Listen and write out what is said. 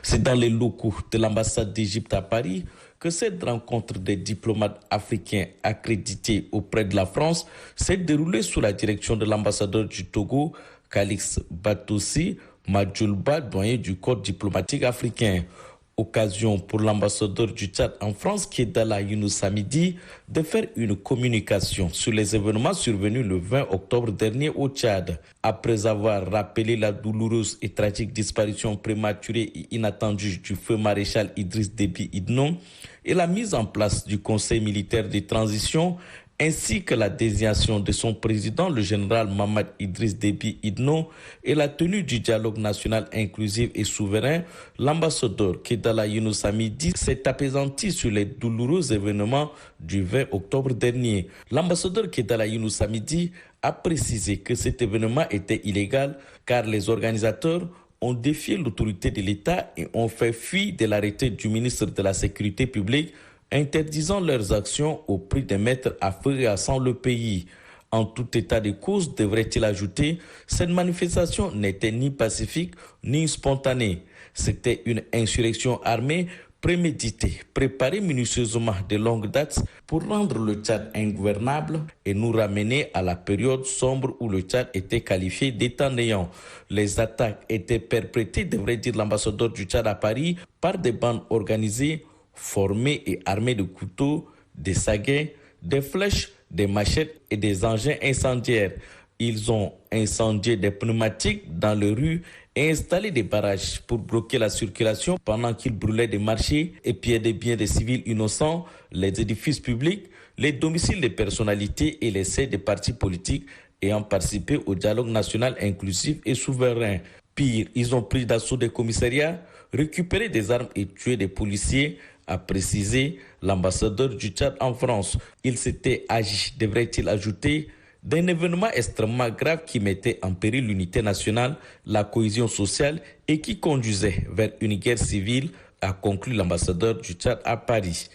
C'est dans les locaux de l'ambassade d'Égypte à Paris que cette rencontre des diplomates africains accrédités auprès de la France s'est déroulée sous la direction de l'ambassadeur du Togo, Calix Batossi Madjoulba, doyen du corps diplomatique africain. Occasion pour l'ambassadeur du Tchad en France, Kedala Younous Hamidi, de faire une communication sur les événements survenus le 20 octobre dernier au Tchad. Après avoir rappelé la douloureuse et tragique disparition prématurée et inattendue du feu maréchal Idriss Déby Itno et la mise en place du Conseil militaire de transition, ainsi que la désignation de son président, le général Mamad Idriss Déby Itno, et la tenue du dialogue national inclusif et souverain, l'ambassadeur Kedala Younous Hamidi s'est apaisanti sur les douloureux événements du 20 octobre dernier. L'ambassadeur Kedala Younous Hamidi a précisé que cet événement était illégal car les organisateurs ont défié l'autorité de l'État et ont fait fi de l'arrêté du ministre de la Sécurité publique interdisant leurs actions au prix de mettre à feu et à sang le pays. En tout état de cause, devrait-il ajouter, cette manifestation n'était ni pacifique ni spontanée. C'était une insurrection armée préméditée, préparée minutieusement de longue date pour rendre le Tchad ingouvernable et nous ramener à la période sombre où le Tchad était qualifié d'État néant. Les attaques étaient perpétrées, devrait dire l'ambassadeur du Tchad à Paris, par des bandes organisées formés et armés de couteaux, des saguets, des flèches, des machettes et des engins incendiaires. Ils ont incendié des pneumatiques dans les rues et installé des barrages pour bloquer la circulation pendant qu'ils brûlaient des marchés et pillaient des biens des civils innocents, les édifices publics, les domiciles des personnalités et les sièges des partis politiques ayant participé au dialogue national inclusif et souverain. Pire, ils ont pris d'assaut des commissariats, récupéré des armes et tué des policiers, a précisé l'ambassadeur du Tchad en France. Il s'était agi, devrait-il ajouter, d'un événement extrêmement grave qui mettait en péril l'unité nationale, la cohésion sociale et qui conduisait vers une guerre civile, a conclu l'ambassadeur du Tchad à Paris.